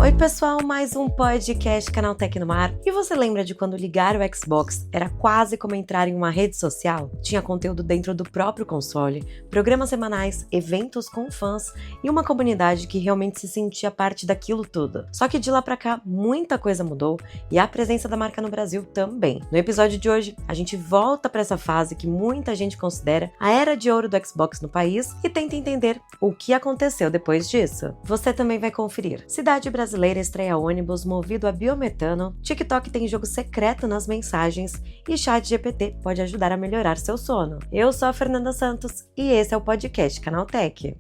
Oi pessoal, mais um podcast Canaltech no ar. E você lembra de quando ligar o Xbox era quase como entrar em uma rede social? Tinha conteúdo dentro do próprio console, programas semanais, eventos com fãs e uma comunidade que realmente se sentia parte daquilo tudo. Só que de lá pra cá, muita coisa mudou e a presença da marca no Brasil também. No episódio de hoje, a gente volta pra essa fase que muita gente considera a era de ouro do Xbox no país e tenta entender o que aconteceu depois disso. Você também vai conferir. Cidade brasileira estreia ônibus movido a biometano, TikTok tem jogo secreto nas mensagens e ChatGPT pode ajudar a melhorar seu sono. Eu sou a Fernanda Santos e esse é o podcast Canaltech.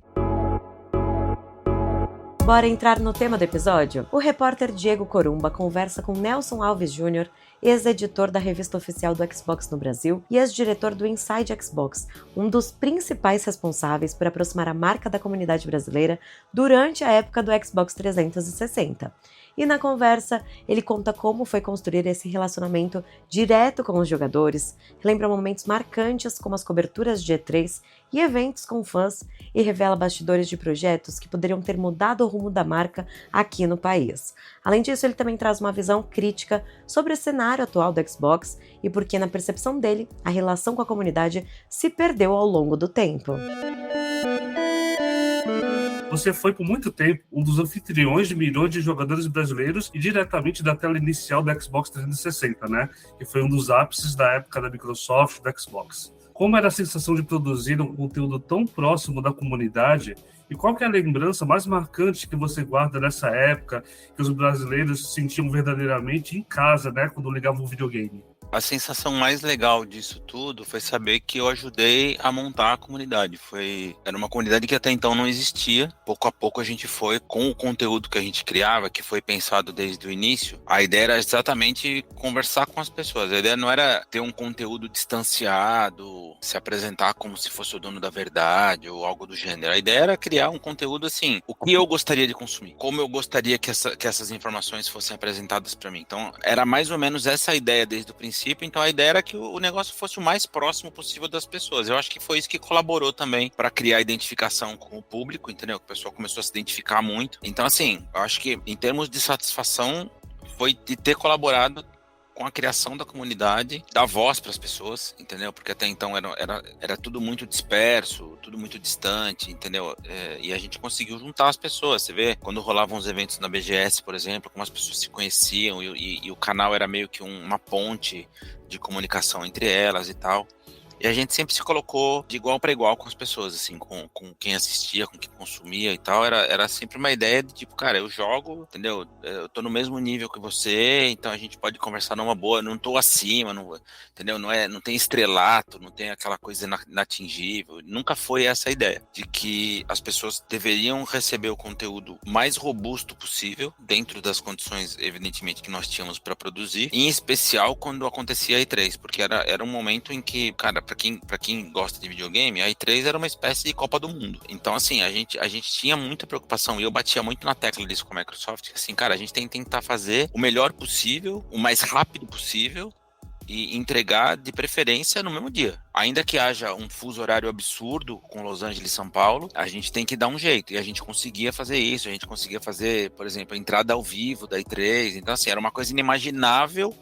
Bora entrar no tema do episódio? O repórter Diego Corumba conversa com Nelson Alves Jr., ex-editor da revista oficial do Xbox no Brasil e ex-diretor do Inside Xbox, um dos principais responsáveis por aproximar a marca da comunidade brasileira durante a época do Xbox 360. E na conversa, ele conta como foi construir esse relacionamento direto com os jogadores, lembra momentos marcantes como as coberturas de E3 e eventos com fãs e revela bastidores de projetos que poderiam ter mudado o rumo da marca aqui no país. Além disso, ele também traz uma visão crítica sobre o cenário atual do Xbox e por que, na percepção dele, a relação com a comunidade se perdeu ao longo do tempo. Você foi por muito tempo um dos anfitriões de milhões de jogadores brasileiros e diretamente da tela inicial do Xbox 360, né? Que foi um dos ápices da época da Microsoft e do Xbox. Como era a sensação de produzir um conteúdo tão próximo da comunidade? E qual que é a lembrança mais marcante que você guarda dessa época que os brasileiros se sentiam verdadeiramente em casa, né? Quando ligavam o videogame? A sensação mais legal disso tudo foi saber que eu ajudei a montar a comunidade. Era uma comunidade que até então não existia. Pouco a pouco a gente foi, com o conteúdo que a gente criava, que foi pensado desde o início, a ideia era exatamente conversar com as pessoas. A ideia não era ter um conteúdo distanciado, se apresentar como se fosse o dono da verdade ou algo do gênero. A ideia era criar um conteúdo assim, o que eu gostaria de consumir, como eu gostaria que essas informações fossem apresentadas para mim. Então, era mais ou menos essa a ideia desde o princípio. Então a ideia era que o negócio fosse o mais próximo possível das pessoas. Eu acho que foi isso que colaborou também para criar a identificação com o público, entendeu? Que o pessoal começou a se identificar muito. Então, assim, eu acho que em termos de satisfação foi de ter colaborado com a criação da comunidade, dar voz para as pessoas, entendeu? Porque até então era tudo muito disperso, tudo muito distante, entendeu? E a gente conseguiu juntar as pessoas. Você vê, quando rolavam os eventos na BGS, por exemplo, como as pessoas se conheciam e o canal era meio que uma ponte de comunicação entre elas e tal. E a gente sempre se colocou de igual para igual com as pessoas, assim, com quem assistia, com quem consumia e tal. Era sempre uma ideia de tipo, cara, eu jogo, entendeu? Eu tô no mesmo nível que você, então a gente pode conversar numa boa, não tô acima, não, entendeu? Não tem estrelato, não tem aquela coisa inatingível. Nunca foi essa a ideia, de que as pessoas deveriam receber o conteúdo mais robusto possível, dentro das condições, evidentemente, que nós tínhamos para produzir, em especial quando acontecia a E3, porque era um momento em que, cara, pra quem gosta de videogame, a E3 era uma espécie de Copa do Mundo. Então, assim, a gente tinha muita preocupação, e eu batia muito na tecla disso com a Microsoft, que assim, cara, a gente tem que tentar fazer o melhor possível, o mais rápido possível, e entregar de preferência no mesmo dia. Ainda que haja um fuso horário absurdo com Los Angeles e São Paulo, a gente tem que dar um jeito. E a gente conseguia fazer isso, a gente conseguia fazer, por exemplo, a entrada ao vivo da E3. Então, assim, era uma coisa inimaginável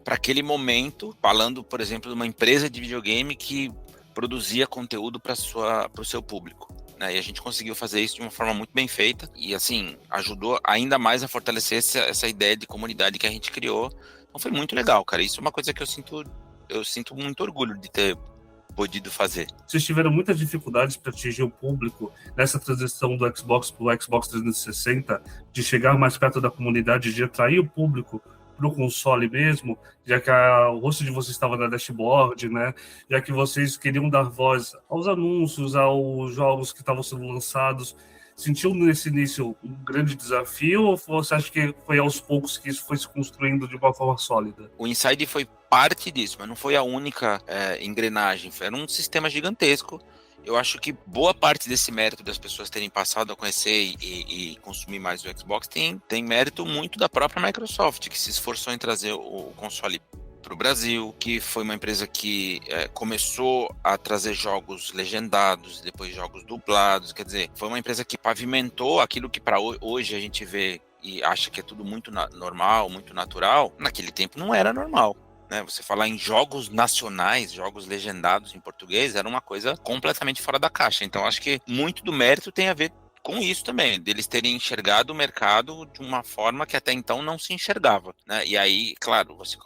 para aquele momento, falando, por exemplo, de uma empresa de videogame que produzia conteúdo para o seu público, né? E a gente conseguiu fazer isso de uma forma muito bem feita e, assim, ajudou ainda mais a fortalecer essa ideia de comunidade que a gente criou. Então foi muito legal, cara. Isso é uma coisa que eu sinto muito orgulho de ter podido fazer. Vocês tiveram muitas dificuldades para atingir o público nessa transição do Xbox para o Xbox 360, de chegar mais perto da comunidade, de atrair o público para o console mesmo, já que o rosto de vocês estava na dashboard, né? Já que vocês queriam dar voz aos anúncios, aos jogos que estavam sendo lançados. Sentiu nesse início um grande desafio ou você acha que foi aos poucos que isso foi se construindo de uma forma sólida? O Inside foi parte disso, mas não foi a única engrenagem. Era um sistema gigantesco. Eu acho que boa parte desse mérito das pessoas terem passado a conhecer e consumir mais o Xbox tem mérito muito da própria Microsoft, que se esforçou em trazer o console para o Brasil, que foi uma empresa que começou a trazer jogos legendados, depois jogos dublados, quer dizer, foi uma empresa que pavimentou aquilo que para hoje a gente vê e acha que é tudo muito normal, muito natural, naquele tempo não era normal. Né? Você falar em jogos nacionais, jogos legendados em português, era uma coisa completamente fora da caixa. Então, acho que muito do mérito tem a ver com isso também, deles terem enxergado o mercado de uma forma que até então não se enxergava, né? E aí, claro, você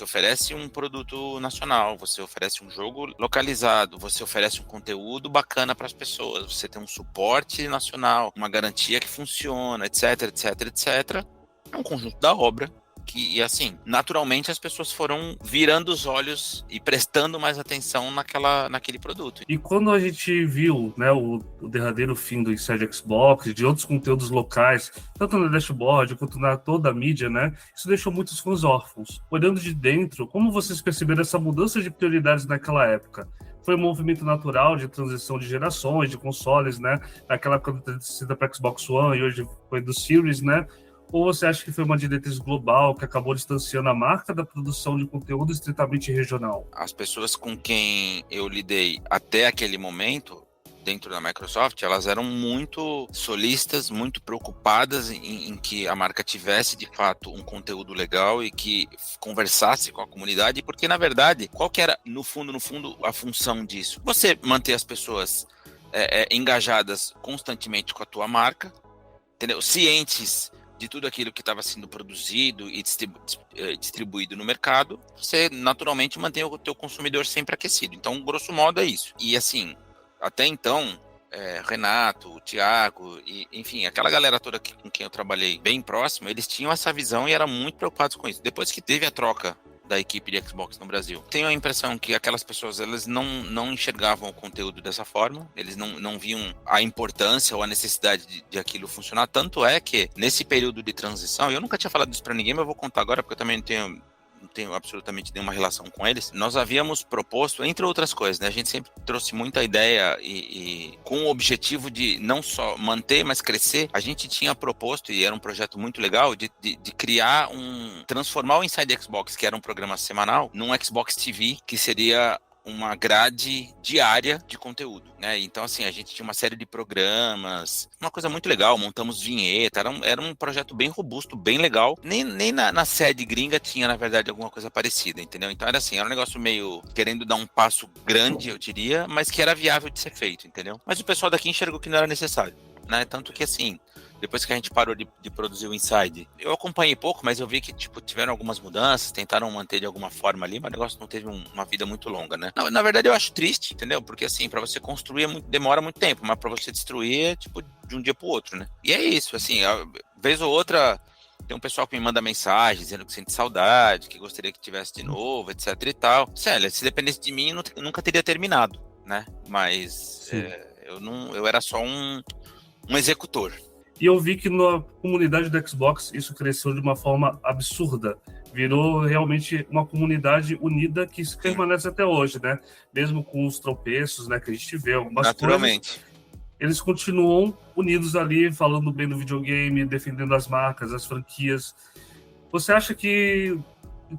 oferece um produto nacional, você oferece um jogo localizado, você oferece um conteúdo bacana para as pessoas, você tem um suporte nacional, uma garantia que funciona, etc, etc, etc. É um conjunto da obra que, e assim, naturalmente as pessoas foram virando os olhos e prestando mais atenção naquele produto. E quando a gente viu, né, o derradeiro fim do Inside Xbox, de outros conteúdos locais, tanto no dashboard quanto na toda a mídia, né, isso deixou muitos fãs órfãos. Olhando de dentro, como vocês perceberam essa mudança de prioridades naquela época? Foi um movimento natural de transição de gerações, de consoles, né? Naquela época do 360 para Xbox One e hoje foi do Series, né? Ou você acha que foi uma diretriz global que acabou distanciando a marca da produção de conteúdo estritamente regional? As pessoas com quem eu lidei até aquele momento, dentro da Microsoft, elas eram muito solistas, muito preocupadas em que a marca tivesse, de fato, um conteúdo legal e que conversasse com a comunidade, porque, na verdade, qual que era, no fundo, a função disso? Você manter as pessoas engajadas constantemente com a tua marca, entendeu? Cientes de tudo aquilo que estava sendo produzido e distribuído no mercado, você naturalmente mantém o teu consumidor sempre aquecido. Então, grosso modo, é isso. E assim, até então, Renato, Thiago, e, enfim, aquela galera toda com quem eu trabalhei bem próximo, eles tinham essa visão e eram muito preocupados com isso. Depois que teve a troca da equipe de Xbox no Brasil, tenho a impressão que aquelas pessoas, elas não enxergavam o conteúdo dessa forma, eles não viam a importância ou a necessidade de aquilo funcionar, tanto é que nesse período de transição, eu nunca tinha falado isso pra ninguém, mas eu vou contar agora, porque eu também não tenho absolutamente nenhuma relação com eles. Nós havíamos proposto, entre outras coisas, né? A gente sempre trouxe muita ideia e com o objetivo de não só manter, mas crescer. A gente tinha proposto, e era um projeto muito legal, de criar transformar o Inside Xbox, que era um programa semanal, num Xbox TV, que seria uma grade diária de conteúdo, né? Então, assim, a gente tinha uma série de programas, uma coisa muito legal, montamos vinheta, era um projeto bem robusto, bem legal. Nem na sede gringa tinha, na verdade, alguma coisa parecida, entendeu? Então, era assim, era um negócio meio querendo dar um passo grande, eu diria, mas que era viável de ser feito, entendeu? Mas o pessoal daqui enxergou que não era necessário, né? Tanto que, assim, depois que a gente parou de produzir o Inside, eu acompanhei pouco, mas eu vi que, tipo, tiveram algumas mudanças, tentaram manter de alguma forma ali, mas o negócio não teve uma vida muito longa, né? Na verdade, eu acho triste, entendeu? Porque, assim, pra você construir demora muito tempo, mas pra você destruir é, tipo, de um dia pro outro, né? E é isso, assim, vez ou outra, tem um pessoal que me manda mensagem dizendo que sente saudade, que gostaria que tivesse de novo, etc e tal. Sério, se dependesse de mim, eu nunca teria terminado, né? Mas eu era só um executor. E eu vi que na comunidade do Xbox isso cresceu de uma forma absurda. Virou realmente uma comunidade unida que permanece até hoje, né? Mesmo com os tropeços, né, que a gente vê, algumas naturalmente coisas, eles continuam unidos ali, falando bem do videogame, defendendo as marcas, as franquias. Você acha que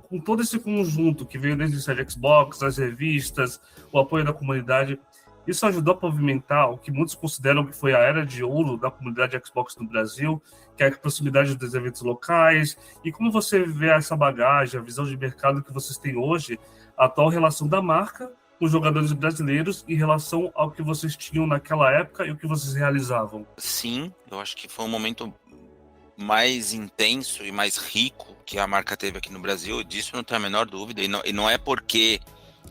com todo esse conjunto que veio desde o Inside Xbox, as revistas, o apoio da comunidade, isso ajudou a pavimentar o que muitos consideram que foi a era de ouro da comunidade Xbox no Brasil, que é a proximidade dos eventos locais? E como você vê essa bagagem, a visão de mercado que vocês têm hoje, a atual relação da marca com os jogadores brasileiros em relação ao que vocês tinham naquela época e o que vocês realizavam? Sim, eu acho que foi um momento mais intenso e mais rico que a marca teve aqui no Brasil, disso não tenho a menor dúvida, e não é porque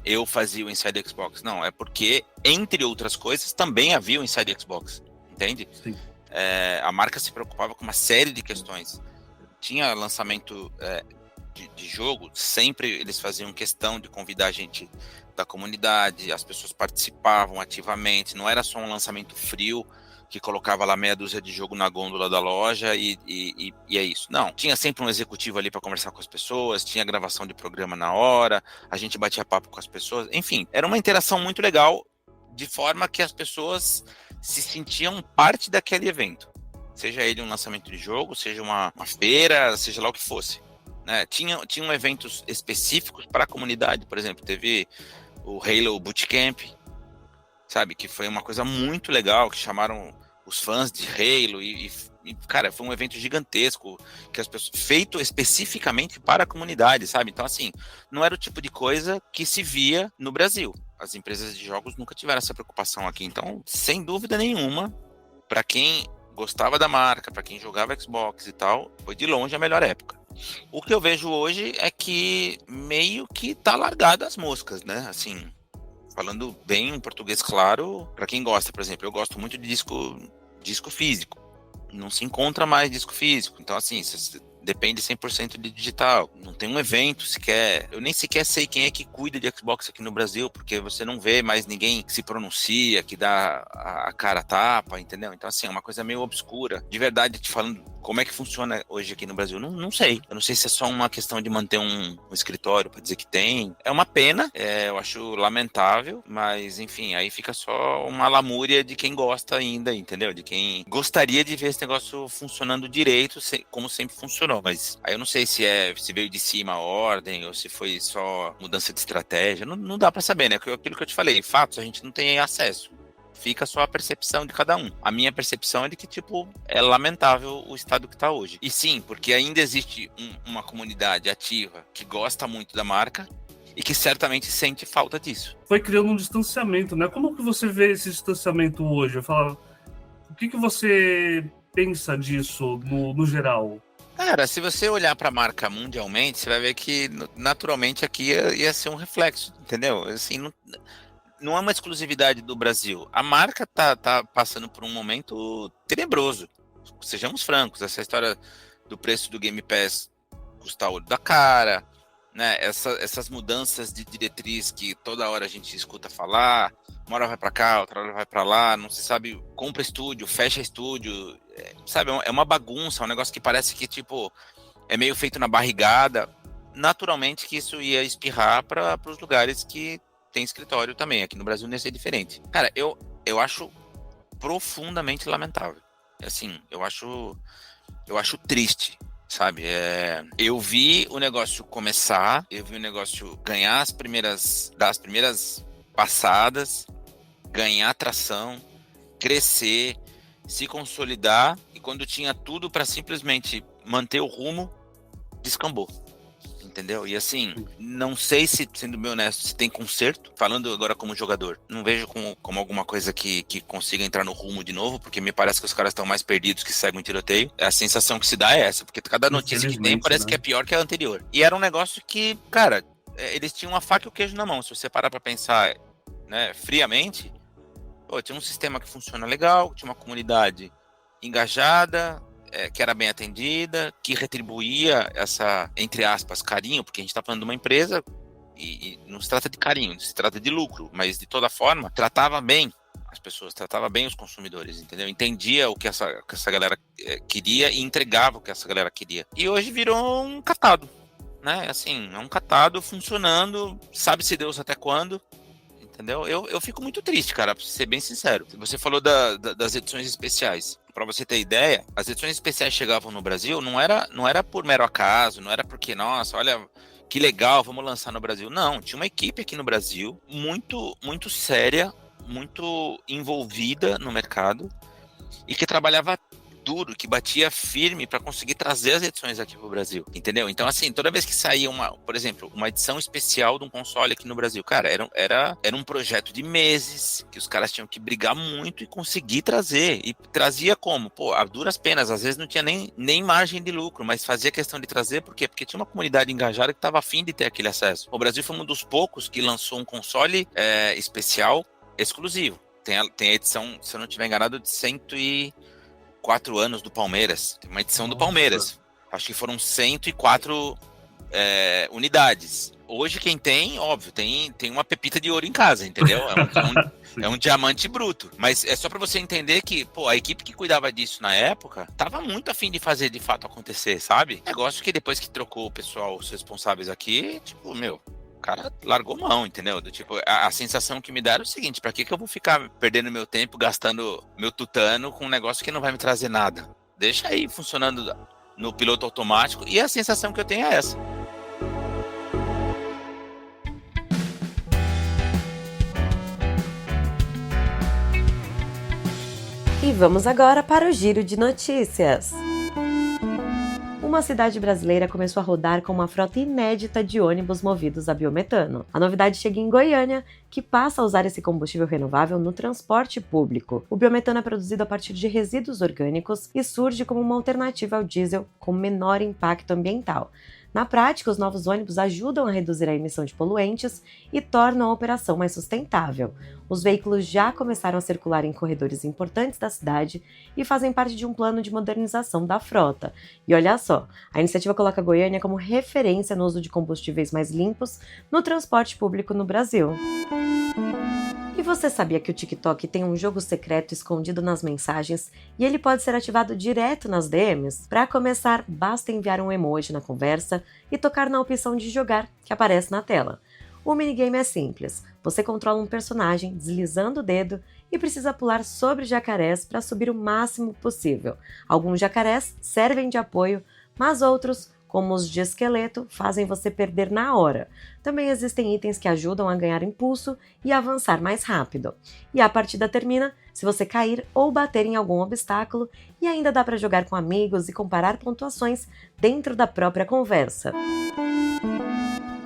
eu fazia o Inside Xbox, não, é porque, entre outras coisas, também havia o Inside Xbox, entende? Sim. A marca se preocupava com uma série de questões. Tinha lançamento de jogo, sempre eles faziam questão de convidar a gente da comunidade, as pessoas participavam ativamente, não era só um lançamento frio, que colocava lá meia dúzia de jogo na gôndola da loja e é isso. Não, tinha sempre um executivo ali para conversar com as pessoas, tinha gravação de programa na hora, a gente batia papo com as pessoas, enfim, era uma interação muito legal, de forma que as pessoas se sentiam parte daquele evento. Seja ele um lançamento de jogo, seja uma feira, seja lá o que fosse. Né? Tinham eventos específicos para a comunidade, por exemplo, teve o Halo Bootcamp, sabe, que foi uma coisa muito legal, que chamaram os fãs de Halo e cara, foi um evento gigantesco, que as pessoas, feito especificamente para a comunidade, sabe? Então, assim, não era o tipo de coisa que se via no Brasil. As empresas de jogos nunca tiveram essa preocupação aqui. Então, sem dúvida nenhuma, para quem gostava da marca, para quem jogava Xbox e tal, foi de longe a melhor época. O que eu vejo hoje é que meio que tá largado as moscas, né? Assim, falando bem em português claro, para quem gosta, por exemplo, eu gosto muito de disco físico. Não se encontra mais disco físico. Então, assim, depende 100% de digital. Não tem um evento sequer. Eu nem sequer sei quem é que cuida de Xbox aqui no Brasil, porque você não vê mais ninguém que se pronuncia, que dá a cara a tapa, entendeu? Então, assim, é uma coisa meio obscura. De verdade, te falando, como é que funciona hoje aqui no Brasil? Não sei. Eu não sei se é só uma questão de manter um escritório para dizer que tem. É uma pena, eu acho lamentável, mas, enfim, aí fica só uma lamúria de quem gosta ainda, entendeu? De quem gostaria de ver esse negócio funcionando direito, como sempre funcionou. Mas aí eu não sei se veio de cima a ordem ou se foi só mudança de estratégia. Não dá para saber, né? Aquilo que eu te falei, fatos a gente não tem acesso. Fica só a percepção de cada um. A minha percepção é de que, tipo, é lamentável o estado que tá hoje. E sim, porque ainda existe uma comunidade ativa que gosta muito da marca e que certamente sente falta disso. Foi criando um distanciamento, né? Como que você vê esse distanciamento hoje? Eu falo, o que você pensa disso no geral? Cara, se você olhar para a marca mundialmente, você vai ver que naturalmente aqui ia ser um reflexo, entendeu? Assim, não é uma exclusividade do Brasil. A marca tá passando por um momento tenebroso. Sejamos francos, essa história do preço do Game Pass custar o olho da cara, né? Essas mudanças de diretriz que toda hora a gente escuta falar, uma hora vai para cá, outra hora vai para lá, não se sabe, compra estúdio, fecha estúdio, sabe? É uma bagunça, é um negócio que parece que, tipo, é meio feito na barrigada. Naturalmente que isso ia espirrar para os lugares que tem escritório também. Aqui no Brasil não ia ser diferente. Cara, eu acho profundamente lamentável. Assim, eu acho triste, sabe? Eu vi o negócio começar, eu vi o negócio ganhar dar as primeiras passadas, ganhar atração, crescer, se consolidar, e quando tinha tudo para simplesmente manter o rumo, descambou. Entendeu? E assim, não sei se, sendo bem honesto, se tem conserto, falando agora como jogador, não vejo como alguma coisa que consiga entrar no rumo de novo, porque me parece que os caras estão mais perdidos que seguem um tiroteio. A sensação que se dá é essa, porque cada notícia que tem parece, né, que é pior que a anterior. E era um negócio que, cara, eles tinham uma faca e o queijo na mão. Se você parar pra pensar, né, friamente, tinha um sistema que funciona legal, tinha uma comunidade engajada, que era bem atendida, que retribuía essa, entre aspas, carinho, porque a gente está falando de uma empresa e não se trata de carinho, se trata de lucro, mas de toda forma, tratava bem as pessoas, tratava bem os consumidores, entendeu? Entendia o que essa galera queria e entregava o que essa galera queria. E hoje virou um catado, né? Assim, é um catado funcionando, sabe-se Deus até quando, entendeu? Eu fico muito triste, cara, pra ser bem sincero. Você falou das edições especiais. Pra você ter ideia, as edições especiais chegavam no Brasil, não era por mero acaso, não era porque, nossa, olha, que legal, vamos lançar no Brasil. Não, tinha uma equipe aqui no Brasil muito, muito séria, muito envolvida no mercado e que trabalhava duro, que batia firme para conseguir trazer as edições aqui pro Brasil, entendeu? Então, assim, toda vez que saía por exemplo, uma edição especial de um console aqui no Brasil, cara, era um projeto de meses, que os caras tinham que brigar muito e conseguir trazer, e trazia como? Pô, a duras penas, às vezes não tinha nem margem de lucro, mas fazia questão de trazer, por quê? Porque tinha uma comunidade engajada que estava afim de ter aquele acesso. O Brasil foi um dos poucos que lançou um console especial exclusivo. Tem a edição, se eu não estiver enganado, de 104 anos do Palmeiras. Tem uma edição do Palmeiras. Acho que foram 104 unidades. Hoje quem tem, óbvio, tem uma pepita de ouro em casa, entendeu? É um diamante bruto. Mas é só pra você entender que, pô, a equipe que cuidava disso na época tava muito afim de fazer de fato acontecer, sabe? Negócio que depois que trocou o pessoal, os responsáveis aqui, tipo, meu, o cara largou mão, entendeu? Tipo, a sensação que me dá era o seguinte: pra que eu vou ficar perdendo meu tempo, gastando meu tutano com um negócio que não vai me trazer nada? Deixa aí funcionando no piloto automático. E a sensação que eu tenho é essa. E vamos agora para o giro de notícias. Uma cidade brasileira começou a rodar com uma frota inédita de ônibus movidos a biometano. A novidade chega em Goiânia, que passa a usar esse combustível renovável no transporte público. O biometano é produzido a partir de resíduos orgânicos e surge como uma alternativa ao diesel com menor impacto ambiental. Na prática, os novos ônibus ajudam a reduzir a emissão de poluentes e tornam a operação mais sustentável. Os veículos já começaram a circular em corredores importantes da cidade e fazem parte de um plano de modernização da frota. E olha só, a iniciativa coloca Goiânia como referência no uso de combustíveis mais limpos no transporte público no Brasil. E você sabia que o TikTok tem um jogo secreto escondido nas mensagens e ele pode ser ativado direto nas DMs? Para começar, basta enviar um emoji na conversa e tocar na opção de jogar que aparece na tela. O minigame é simples. Você controla um personagem deslizando o dedo e precisa pular sobre jacarés para subir o máximo possível. Alguns jacarés servem de apoio, mas outros, como os de esqueleto, fazem você perder na hora. Também existem itens que ajudam a ganhar impulso e avançar mais rápido. E a partida termina se você cair ou bater em algum obstáculo, e ainda dá para jogar com amigos e comparar pontuações dentro da própria conversa.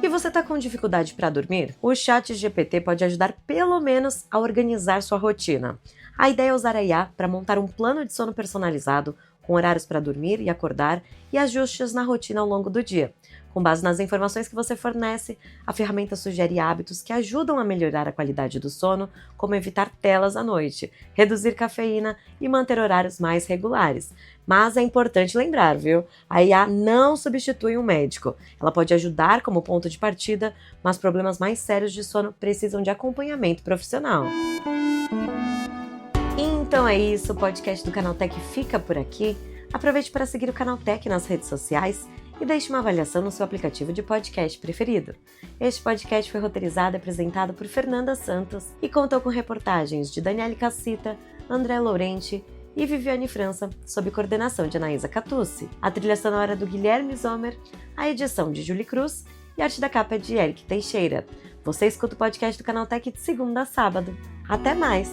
E você está com dificuldade para dormir? O ChatGPT pode ajudar pelo menos a organizar sua rotina. A ideia é usar a IA para montar um plano de sono personalizado, com horários para dormir e acordar e ajustes na rotina ao longo do dia. Com base nas informações que você fornece, a ferramenta sugere hábitos que ajudam a melhorar a qualidade do sono, como evitar telas à noite, reduzir cafeína e manter horários mais regulares. Mas é importante lembrar, viu? A IA não substitui um médico. Ela pode ajudar como ponto de partida, mas problemas mais sérios de sono precisam de acompanhamento profissional. Então é isso, o podcast do Canaltech fica por aqui. Aproveite para seguir o Canaltech nas redes sociais e deixe uma avaliação no seu aplicativo de podcast preferido. Este podcast foi roteirizado e apresentado por Fernanda Santos e contou com reportagens de Daniele Cassita, André Laurenti e Viviane França, sob coordenação de Anaísa Catucci. A trilha sonora do Guilherme Zomer, a edição de Julie Cruz e a arte da capa é de Eric Teixeira. Você escuta o podcast do Canaltech de segunda a sábado. Até mais!